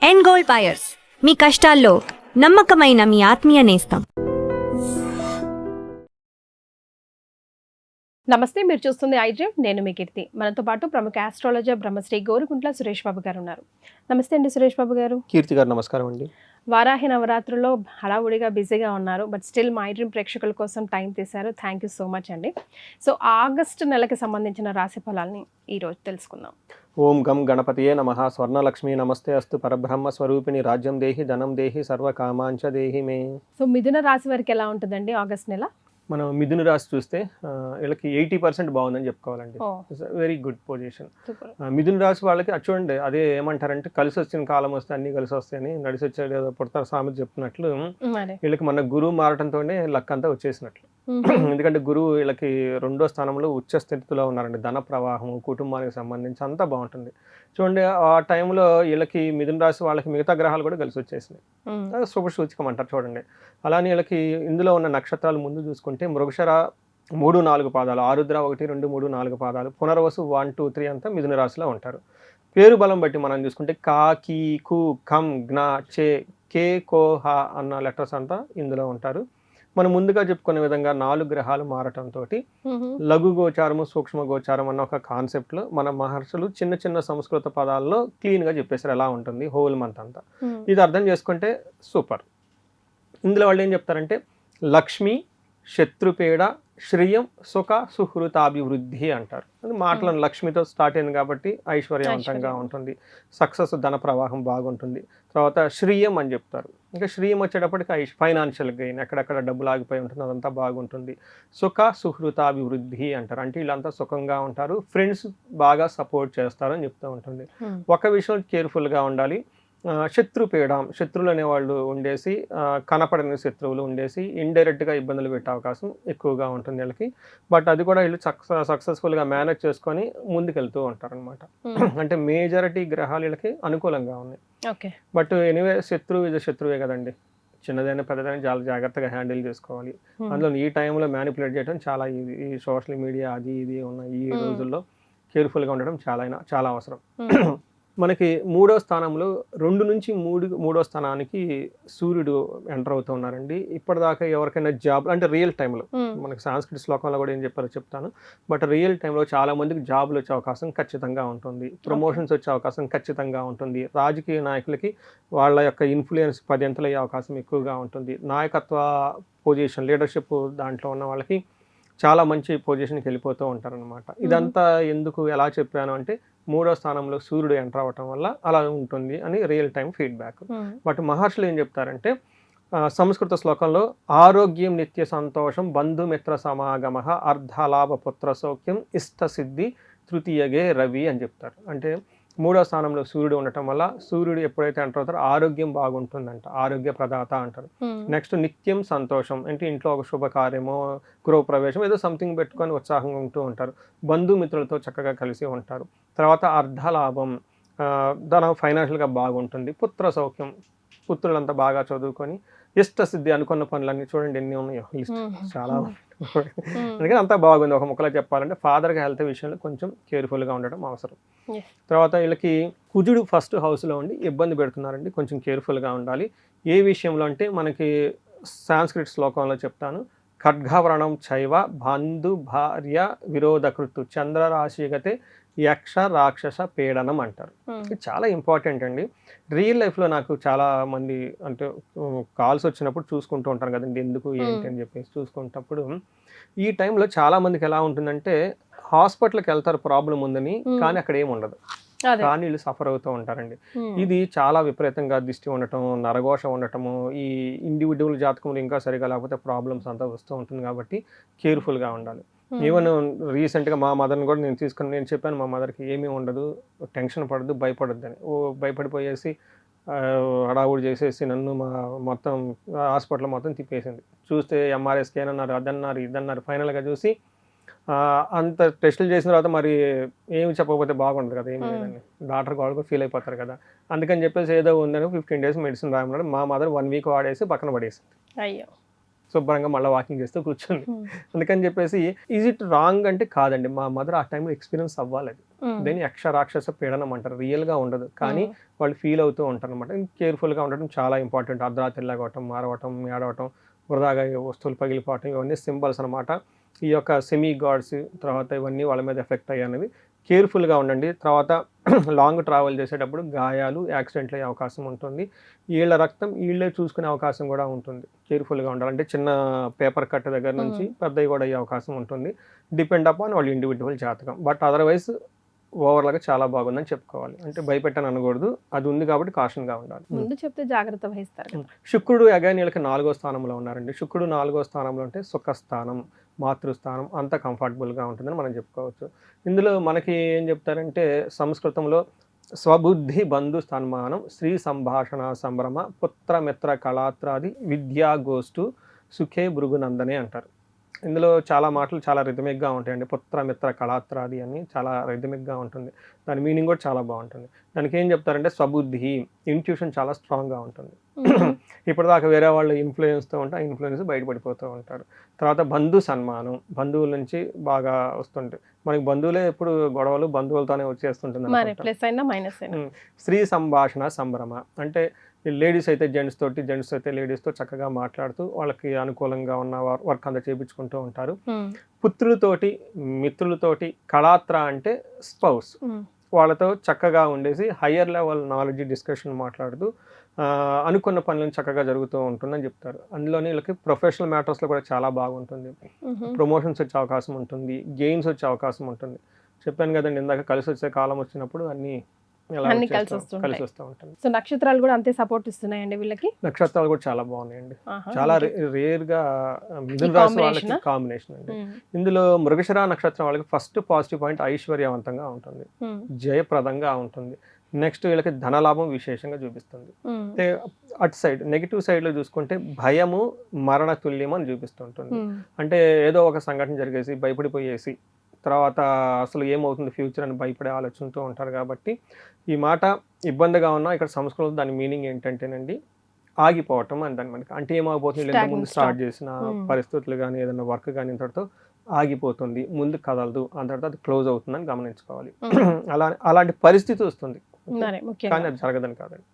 End gold buyers, మీ కష్టాల్లో నమ్మకమైన మీ ఆత్మీయ నేస్తం. నమస్తే, మీరు చూస్తుంది ఐడ్రీమ్. నేను మీ కీర్తి. మనతో పాటు ప్రముఖ ఆస్ట్రాలజర్ బ్రహ్మశ్రీ గోరుగుంట్ల సురేష్ బాబు గారు ఉన్నారు. నమస్తే అండి సురేష్ బాబు గారు. కీర్తి గారు నమస్కారం అండి. వారాహి నవరాత్రుల్లో హడావుడిగా బిజీగా ఉన్నారు, బట్ స్టిల్ మా ఐడ్రీమ్ ప్రేక్షకుల కోసం టైం తీశారు. థ్యాంక్ యూ సో మచ్ అండి. సో ఆగస్టు నెలకి సంబంధించిన రాశి ఫలాల్ని ఈరోజు తెలుసుకుందాం. ఓం గం గణపతియే నమః. స్వర్ణలక్ష్మి నమస్తే అస్తు. పరబ్రహ్మ స్వరూపిణి రాజ్యం దేహి ధనం దేహి సర్వకామాంచ దేహి మే. సో మిథున రాశి వారికి ఎలా ఉంటుందండి ఆగస్ట్ నెల? మనం మిథున రాశి చూస్తే వీళ్ళకి 80% బాగుందని చెప్పుకోవాలండి. Very good position. మిథున రాశి వాళ్ళకి చూడండి, అదే ఏమంటారంటే కలిసి వచ్చిన కాలం వస్తే అన్ని కలిసి వస్తాయని నడిసి వచ్చే పుడతారు సామెత చెప్తున్నట్లు వీళ్ళకి మన గురువు మారటంతోనే లక్ అంతా వచ్చేసినట్లు. ఎందుకంటే గురువు వీళ్ళకి 2వ స్థానంలో ఉచ్చ స్థితిలో ఉన్నారండి. ధన ప్రవాహము, కుటుంబానికి సంబంధించి అంతా బాగుంటుంది. చూడండి, ఆ టైంలో వీళ్ళకి మిథున రాశి వాళ్ళకి మిగతా గ్రహాలు కూడా కలిసి వచ్చేసినాయి. శుభ సూచకం అంటారు చూడండి. అలానే వీళ్ళకి ఇందులో ఉన్న నక్షత్రాలు ముందు చూసుకుంటే మృగశిర 3-4 పాదాలు, ఆరుద్ర 1, 2, 3, 4 పాదాలు, పునర్వసు 1, 2, 3 అంతా మిథున రాశిలో ఉంటారు. పేరు బలం బట్టి మనం చూసుకుంటే కా, కీ, కు, ఖం, జ్ఞ, చే, కే, కో, హ అన్న లెటర్స్ అంతా ఇందులో ఉంటారు. మనం ముందుగా చెప్పుకునే విధంగా 4 గ్రహాలు మారటంతో లఘు గోచారము, సూక్ష్మ గోచారం అన్న ఒక కాన్సెప్ట్లో మన మహర్షులు చిన్న చిన్న సంస్కృత పదాల్లో క్లీన్గా చెప్పేశారు ఎలా ఉంటుంది హోల్ మంత్ అంతా. ఇది అర్థం చేసుకుంటే సూపర్. ఇందులో వాళ్ళు ఏం చెప్తారంటే లక్ష్మి, శత్రుపీడ, శ్రియం, సుఖ, సుహృతాభివృద్ధి అంటారు. అది మాటలను లక్ష్మితో స్టార్ట్ అయింది కాబట్టి ఐశ్వర్యవంతంగా ఉంటుంది, సక్సెస్, ధన ప్రవాహం బాగుంటుంది. తర్వాత శ్రియం అని చెప్తారు. ఇంకా శ్రియం వచ్చేటప్పటికి ఫైనాన్షియల్ గెయిన్, ఎక్కడెక్కడ డబ్బులు ఆగిపోయి ఉంటుంది అదంతా బాగుంటుంది. సుఖ, సుహృతాభివృద్ధి అంటారు. అంటే వీళ్ళంతా సుఖంగా ఉంటారు, ఫ్రెండ్స్ బాగా సపోర్ట్ చేస్తారు అని చెప్తూ ఉంటుంది. ఒక విషయం కేర్ఫుల్గా ఉండాలి. శత్రుపీడం, శత్రువులు అనేవాళ్ళు ఉండేసి కనపడని శత్రువులు ఉండేసి ఇండైరెక్ట్గా ఇబ్బందులు పెట్టే అవకాశం ఎక్కువగా ఉంటుంది వీళ్ళకి. బట్ అది కూడా వీళ్ళు సక్సెస్ఫుల్గా మేనేజ్ చేసుకొని ముందుకెళ్తూ ఉంటారు అనమాట. అంటే మేజారిటీ గ్రహాలు వీళ్ళకి అనుకూలంగా ఉన్నాయి. బట్ ఎనీవే శత్రువు ఇది శత్రువే కదండి, చిన్నదైనా పెద్దదైనా చాలా జాగ్రత్తగా హ్యాండిల్ చేసుకోవాలి. అందులో ఈ టైంలో మ్యానిపులేట్ చేయడం చాలా ఈజీ. ఈ సోషల్ మీడియా అది ఇది ఉన్న ఈ రోజుల్లో కేర్ఫుల్గా ఉండడం చాలా అవసరం. మనకి 3వ స్థానంలో 2 నుంచి 3వ స్థానానికి సూర్యుడు ఎంటర్ అవుతూ ఉన్నారండి. ఇప్పటిదాకా ఎవరికైనా జాబ్ అంటే రియల్ టైంలో మనకి సాంస్కృతిక శ్లోకంలో కూడా ఏం చెప్పారో చెప్తాను. బట్ రియల్ టైంలో చాలా మందికి జాబులు వచ్చే అవకాశం ఖచ్చితంగా ఉంటుంది, ప్రమోషన్స్ వచ్చే అవకాశం ఖచ్చితంగా ఉంటుంది. రాజకీయ నాయకులకి వాళ్ళ యొక్క ఇన్ఫ్లుయెన్స్ 10 అంతలు అయ్యే అవకాశం ఎక్కువగా ఉంటుంది. నాయకత్వ పొజిషన్, లీడర్షిప్ దాంట్లో ఉన్న వాళ్ళకి చాలా మంచి పొజిషన్కి వెళ్ళిపోతూ ఉంటారనమాట. ఇదంతా ఎందుకు ఎలా చెప్పాను అంటే 3వ స్థానంలో సూర్యుడు ఎంటర్ అవ్వటం వల్ల అలా ఉంటుంది అని రియల్ టైం ఫీడ్బ్యాక్. బట్ మహర్షులు ఏం చెప్తారంటే సంస్కృత శ్లోకంలో ఆరోగ్యం నిత్య సంతోషం బంధుమిత్ర సమాగమ అర్ధలాభ పుత్ర సౌఖ్యం ఇష్ట సిద్ధి తృతీయగే రవి అని చెప్తారు. అంటే 3వ స్థానంలో సూర్యుడు ఉండటం వల్ల సూర్యుడు ఎప్పుడైతే ఎంటర్ అవుతారో ఆరోగ్యం బాగుంటుందంట, ఆరోగ్య ప్రదాత అంటారు. నెక్స్ట్ నిత్యం సంతోషం, అంటే ఇంట్లో ఒక శుభకార్యమో గృహప్రవేశం ఏదో సంథింగ్ పెట్టుకొని ఉత్సాహంగా ఉంటూ ఉంటారు. బంధుమిత్రులతో చక్కగా కలిసి ఉంటారు. తర్వాత అర్ధలాభం, ధనం ఫైనాన్షియల్గా బాగుంటుంది. పుత్ర సౌఖ్యం, పుత్రులంతా బాగా చదువుకొని ఇష్ట సిద్ధి, అనుకున్న పనులన్నీ చూడండి ఎన్ని ఉన్నాయో లిస్ట్ చాలా. అందుకని అంతా బాగుంది. ఒక ముక్కలో చెప్పాలంటే ఫాదర్కి హెల్త్ విషయంలో కొంచెం కేర్ఫుల్గా ఉండడం అవసరం. తర్వాత వీళ్ళకి కుజుడు ఫస్ట్ హౌస్లో ఉండి ఇబ్బంది పెడుతున్నారండి, కొంచెం కేర్ఫుల్గా ఉండాలి. ఏ విషయంలో అంటే మనకి సాంస్క్రిట్ శ్లోకంలో చెప్తాను, ఖడ్గవ్రణం చైవ బంధు భార్య విరోధకృతు చంద్రరాశిగతే యక్ష రాక్షస పీడనం అంటారు. ఇది చాలా ఇంపార్టెంట్ అండి. రియల్ లైఫ్లో నాకు చాలా మంది అంటే కాల్స్ వచ్చినప్పుడు చూసుకుంటూ ఉంటాను కదండి, ఎందుకు ఏంటి అని చెప్పేసి చూసుకున్నప్పుడు ఈ టైంలో చాలా మందికి ఎలా ఉంటుందంటే హాస్పిటల్కి వెళ్తారు ప్రాబ్లం ఉందని, కానీ అక్కడ ఏమి ఉండదు, కానీ వీళ్ళు సఫర్ అవుతూ ఉంటారండి. ఇది చాలా విపరీతంగా దిష్టి ఉండటం, నరఘోష ఉండటము, ఈ ఇండివిజువల్ జాతకంలో ఇంకా సరిగా లేకపోతే ప్రాబ్లమ్స్ అంతా వస్తూ ఉంటుంది. కాబట్టి కేర్ఫుల్గా ఉండాలి. ఈవెన్ రీసెంట్గా మా మదర్ని కూడా నేను చెప్పాను మా మదర్కి ఏమీ ఉండదు, టెన్షన్ పడద్దు, భయపడద్దు అని. భయపడిపోయేసి హడావుడి చేసేసి నన్ను మొత్తం హాస్పిటల్ మొత్తం తిప్పేసింది. చూస్తే ఎంఆర్ఐ స్కాన్ అన్నారు, అదన్నారు, ఇదన్నారు. ఫైనల్గా చూసి అంత టెస్టులు చేసిన తర్వాత మరి ఏమి చెప్పకపోతే బాగుండదు కదా, ఏమి లేదని డాక్టర్ కూడా ఫీల్ అయిపోతారు కదా. అందుకని చెప్పేసి ఏదో ఉందని 15 days మెడిసిన్ రాయమన్నాడు. మా మదర్ 1 week వాడేసి పక్కన పడేసింది. అయ్యో, శుభ్రంగా మళ్ళీ వాకింగ్ చేస్తూ కూర్చుంది. అందుకని చెప్పేసి ఈజ్ ఇట్ రాంగ్ అంటే కాదండి, మా మదర్ ఆ టైంలో ఎక్స్పీరియన్స్ అవ్వాలి. అది దీన్ని యక్ష రాక్షస పీడనం అంటారు. రియల్గా ఉండదు కానీ వాళ్ళు ఫీల్ అవుతూ ఉంటారు అనమాట. కేర్ఫుల్గా ఉండడం చాలా ఇంపార్టెంట్. అర్ధరాత్రి లాగవటం, మారవటం, ఏడవటం, వృధాగా వస్తువులు పగిలిపోవటం, ఇవన్నీ సింబల్స్ అనమాట. ఈ యొక్క సెమీ గాడ్స్ తర్వాత ఇవన్నీ వాళ్ళ మీద ఎఫెక్ట్ అయ్యాయి. కేర్ఫుల్గా ఉండండి. తర్వాత లాంగ్ ట్రావెల్ చేసేటప్పుడు గాయాలు, యాక్సిడెంట్లు అయ్యే అవకాశం ఉంటుంది. వీళ్ళ రక్తం వీళ్ళే చూసుకునే అవకాశం కూడా ఉంటుంది. కేర్ఫుల్గా ఉండాలి. అంటే చిన్న పేపర్ కట్ దగ్గర నుంచి పెద్దవి కూడా అయ్యే అవకాశం ఉంటుంది. డిపెండ్ అపాన్ వాళ్ళ ఇండివిజువల్ జాతకం. బట్ అదర్వైజ్ ఓవర్లాగా చాలా బాగుందని చెప్పుకోవాలి. అంటే భయపెట్టని అనకూడదు, అది ఉంది కాబట్టి కాషన్గా ఉండాలి. ముందు చెప్తే జాగ్రత్త వహిస్తారు. శుక్రుడు అగైన్ వీళ్ళకి 4వ స్థానంలో ఉన్నారండి. శుక్రుడు 4వ స్థానంలో అంటే సుఖస్థానం, మాతృస్థానం, అంత కంఫర్టబుల్గా ఉంటుందని మనం చెప్పుకోవచ్చు. ఇందులో మనకి ఏం చెప్తారంటే సంస్కృతంలో స్వబుద్ధి బంధు సన్మానం, స్త్రీ సంభాషణ సంభ్రమ, పుత్రమిత్ర కళాత్రాది విద్యా గోష్ఠు సుఖే భృగునందనే అంటారు. ఇందులో చాలా మాటలు చాలా రిథమిక్గా ఉంటాయండి. పుత్రమిత్ర కళాత్రాది అని చాలా రిథమిక్గా ఉంటుంది. దాని మీనింగ్ కూడా చాలా బాగుంటుంది. దానికి ఏం చెప్తారంటే స్వబుద్ధి, ఇంట్యూషన్ చాలా స్ట్రాంగ్గా ఉంటుంది. ఇప్పటిదాకా వేరే వాళ్ళు ఇన్ఫ్లుయెన్స్తో ఉంటే ఆ ఇన్ఫ్లుయెన్స్ బయటపడిపోతూ ఉంటారు. తర్వాత బంధు సన్మానం, బంధువుల నుంచి బాగా వస్తుంటాయి. మనకి బంధువులే ఎప్పుడు గొడవలు బంధువులతోనే వచ్చేస్తుంటుంది. స్త్రీ సంభాషణ సంభ్రమ అంటే లేడీస్ అయితే జెంట్స్ తోటి, జెంట్స్ అయితే లేడీస్తో చక్కగా మాట్లాడుతూ వాళ్ళకి అనుకూలంగా ఉన్న వర్క్ అంతా చేయించుకుంటూ ఉంటారు. పుత్రులతోటి, మిత్రులతోటి, కళాత్ర అంటే స్పౌస్, వాళ్ళతో చక్కగా ఉండేసి హయ్యర్ లెవెల్ నాలెడ్జ్ డిస్కషన్ మాట్లాడుతూ అనుకున్న పనులను చక్కగా జరుగుతూ ఉంటుందని చెప్తారు. అందులోనే వీళ్ళకి ప్రొఫెషనల్ మ్యాటర్స్లో కూడా చాలా బాగుంటుంది. ప్రమోషన్స్ వచ్చే అవకాశం ఉంటుంది, గెయిన్స్ వచ్చే అవకాశం ఉంటుంది. చెప్పాను కదండి ఇందాక, కలిసి వచ్చే కాలం వచ్చినప్పుడు అన్నీ కలిసి వస్తూ ఉంటుంది. సో నక్షత్రాలు కూడా అంతే సపోర్ట్ ఇస్తున్నాయండి వీళ్ళకి. నక్షత్రాలు కూడా చాలా బాగున్నాయండి. చాలా రేర్ గా మిథున రాశి వాళ్ళకి కాంబినేషన్ అండి. ఇందులో మృగశిర నక్షత్రం వాళ్ళకి ఫస్ట్ పాజిటివ్ పాయింట్ ఐశ్వర్యవంతంగా ఉంటుంది, జయప్రదంగా ఉంటుంది. నెక్స్ట్ వీళ్ళకి ధనలాభం విశేషంగా చూపిస్తుంది. అటు సైడ్ నెగిటివ్ సైడ్ లో చూసుకుంటే భయము మరణ తుల్యం అని చూపిస్తుంటుంది. అంటే ఏదో ఒక సంఘటన జరిగేసి భయపడిపోయేసి తర్వాత అసలు ఏమవుతుంది ఫ్యూచర్ అని భయపడే ఆలోచనతో ఉంటారు. కాబట్టి ఈ మాట ఇబ్బందిగా ఉన్నా ఇక్కడ సంస్కృతంలో దాని మీనింగ్ ఏంటంటేనండి ఆగిపోవటం అని దాని మనకి. అంటే ఏమాగిపోతుంది, ముందు స్టార్ట్ చేసిన పరిస్థితులు కానీ ఏదైనా వర్క్ కానీ ఇంతటితో ఆగిపోతుంది, ముందు కదలదు, అంతటితో అది క్లోజ్ అవుతుందని గమనించుకోవాలి. అలాంటి పరిస్థితి వస్తుంది కానీ అది జరగదని కాదండి.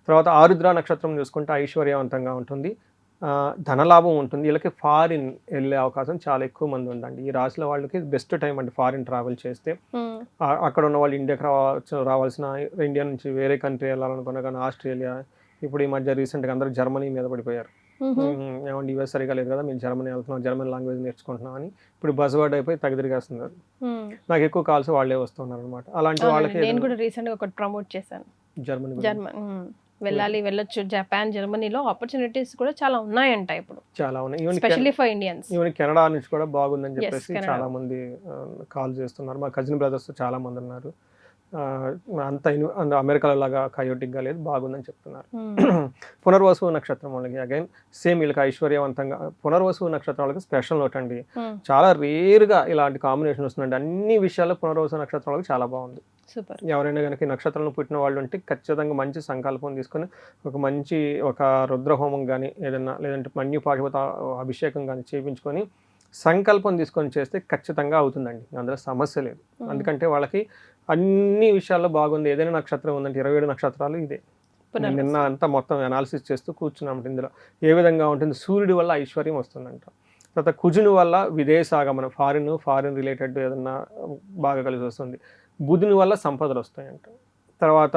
తర్వాత ఆరుద్ర నక్షత్రం చూసుకుంటే ఐశ్వర్యవంతంగా ఉంటుంది, ధనలాభం ఉంటుంది. వీళ్ళకి ఫారిన్ వెళ్ళే అవకాశం చాలా ఎక్కువ మంది ఉందండి. ఈ రాశిలో వాళ్ళకి బెస్ట్ టైం అండి ఫారిన్ ట్రావెల్ చేస్తే. అక్కడ ఉన్న వాళ్ళు ఇండియాకి రావాల్సిన, ఇండియా నుంచి వేరే కంట్రీ వెళ్ళాలనుకున్నా కానీ ఆస్ట్రేలియా, ఇప్పుడు ఈ మధ్య రీసెంట్గా అందరూ జర్మనీ మీద పడిపోయారు. ఏమంటే యూఎస్ సరిగా లేదు కదా, మేము జర్మనీ వెళ్తున్నాం, జర్మన్ లాంగ్వేజ్ నేర్చుకుంటున్నాం అని ఇప్పుడు బజ్వర్డ్ అయిపోయి తగదిరిగేస్తున్నారు. నాకు ఎక్కువ కాల్స్ వాళ్ళే వస్తున్నారు అనమాట. అలాంటి వాళ్ళకి నేను కూడా రీసెంట్గా ఒకటి ప్రమోట్ చేశాను, జర్మన్ వెళ్ళొచ్చు. జపాన్, జర్మనీలో ఆపర్చునిటీస్ కూడా చాలా ఉన్నాయంట ఇప్పుడు, చాలా ఉన్నాయి. Especially for Indians. Even Canada నుంచి కూడా బాగుందని చెప్పేసి చాలా మంది కాల్ చేస్తున్నారు. మా కజిన్ బ్రదర్స్ చాలా మంది ఉన్నారు. అంత అమెరికాలో లాగా కయోటిక్గా లేదు, బాగుందని చెప్తున్నారు. పునర్వసు నక్షత్రం వాళ్ళకి అగైన్ సేమ్ వీళ్ళకి ఐశ్వర్యవంతంగా. పునర్వసు నక్షత్రం వాళ్ళకి స్పెషల్ నోట్ అండి, చాలా రేర్గా ఇలాంటి కాంబినేషన్ వస్తుందండి. అన్ని విషయాల్లో పునర్వసు నక్షత్రం వాళ్ళకి చాలా బాగుంది. సూపర్. ఎవరైనా కనుక నక్షత్రంలో పుట్టిన వాళ్ళు ఉంటే ఖచ్చితంగా మంచి సంకల్పం తీసుకొని ఒక రుద్రహోమం కానీ ఏదైనా, లేదంటే మన్యుపాశుపత అభిషేకం కానీ చేయించుకొని సంకల్పం తీసుకొని చేస్తే ఖచ్చితంగా అవుతుందండి, అందులో సమస్య లేదు. ఎందుకంటే వాళ్ళకి అన్ని విషయాల్లో బాగుంది. ఏదైనా నక్షత్రం ఉందంటే 27 నక్షత్రాలు ఇదే. నిన్న అంతా మొత్తం అనాలిసిస్ చేస్తూ కూర్చున్నాం. ఇందులో ఏ విధంగా ఉంటుంది, సూర్యుడి వల్ల ఐశ్వర్యం వస్తుందంట. తర్వాత కుజుని వల్ల విదేశాగమనం, ఫారిన్ రిలేటెడ్ ఏదన్నా బాగా కలిసి వస్తుంది. బుధుని వల్ల సంపదలు వస్తాయంట. తర్వాత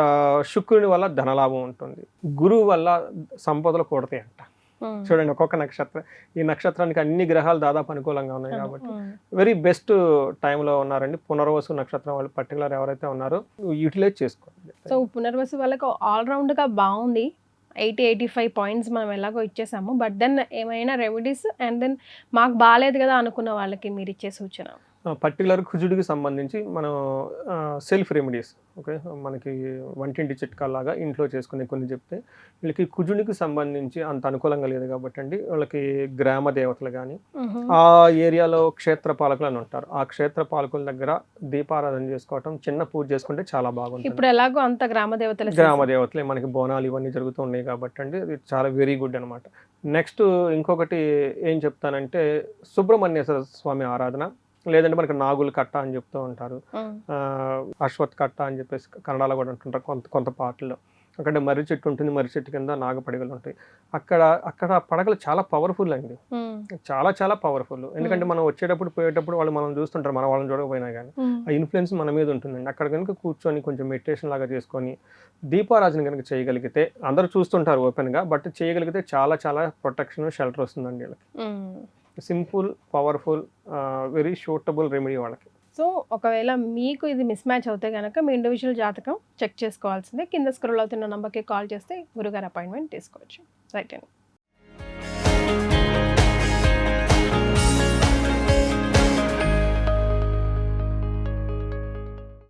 శుక్రుని వల్ల ధనలాభం ఉంటుంది. గురువు వల్ల సంపదలు కూడతాయంట. చూడండి ఒక్కొక్క నక్షత్రం, ఈ నక్షత్రానికి అన్ని గ్రహాలు దాదాపు అనుకూలంగా ఉన్నాయి కాబట్టి వెరీ బెస్ట్ టైంలో ఉన్నారండి. పునర్వసు నక్షత్రం వాళ్ళు పర్టికులర్ ఎవరైతే ఉన్నారో యూటిలైజ్ చేసుకోండి. సో పునర్వసు వాళ్ళకి ఆల్రౌండ్గా బాగుంది. 80-85 పాయింట్స్ మనం ఎలాగో ఇచ్చేసాము. బట్ దెన్ ఏమైనా రెమెడీస్ అండ్ దెన్ మాకు బాగాలేదు కదా అనుకున్న వాళ్ళకి మీరు ఇచ్చే సూచన? పర్టికులర్ కుజుడికి సంబంధించి మనం సెల్ఫ్ రెమెడీస్, ఓకే, మనకి వంటింటి చిట్కాలాగా ఇంట్లో చేసుకునే కొన్ని చెప్తే, వీళ్ళకి కుజుడికి సంబంధించి అంత అనుకూలంగా లేదు కాబట్టి అండి, వాళ్ళకి గ్రామ దేవతలు కానీ ఆ ఏరియాలో క్షేత్ర పాలకులు అని ఉంటారు, ఆ క్షేత్ర పాలకుల దగ్గర దీపారాధన చేసుకోవటం, చిన్న పూజ చేసుకుంటే చాలా బాగుంటుంది. ఇప్పుడు ఎలాగో అంత గ్రామ దేవతలే మనకి బోనాలు ఇవన్నీ జరుగుతూ ఉన్నాయి కాబట్టి అండి, అది చాలా వెరీ గుడ్ అనమాట. నెక్స్ట్ ఇంకొకటి ఏం చెప్తానంటే, సుబ్రహ్మణ్యేశ్వర స్వామి ఆరాధన, లేదంటే మనకి నాగుల కట్ట అని చెప్తూ ఉంటారు, అశ్వత్ కట్ట అని చెప్పేసి కన్నడలో కూడా అంటుంటారు కొంత పాటల్లో. అక్కడ మర్రి చెట్టు ఉంటుంది, మర్రి చెట్టు కింద నాగపడగలు ఉంటాయి. అక్కడ పడగలు చాలా పవర్ఫుల్ అండి, చాలా పవర్ఫుల్. ఎందుకంటే మనం వచ్చేటప్పుడు పోయేటప్పుడు వాళ్ళు మనం చూస్తుంటారు, మన వాళ్ళని చూడకపోయినా కానీ ఆ ఇన్ఫ్లుయెన్స్ మన మీద ఉంటుందండి. అక్కడ కనుక కూర్చొని కొంచెం మెడిటేషన్ లాగా చేసుకొని దీపారాజన కనుక చేయగలిగితే, అందరూ చూస్తుంటారు ఓపెన్గా, బట్ చేయగలిగితే చాలా ప్రొటెక్షన్, షెల్టర్ వస్తుందండి వీళ్ళకి. Simple, powerful, very suitable remedy వాళ్ళకి. సో ఒకవేళ మీకు ఇది మిస్ మ్యాచ్ అవుతే కనుక మీ ఇండివిజువల్ జాతకం చెక్ చేసుకోవాల్సిందే. కింద స్క్రోల్ అవుతున్న నంబర్కి కాల్ చేస్తే గురుగారు అపాయింట్మెంట్ తీసుకోవచ్చు. రైట్ అండి.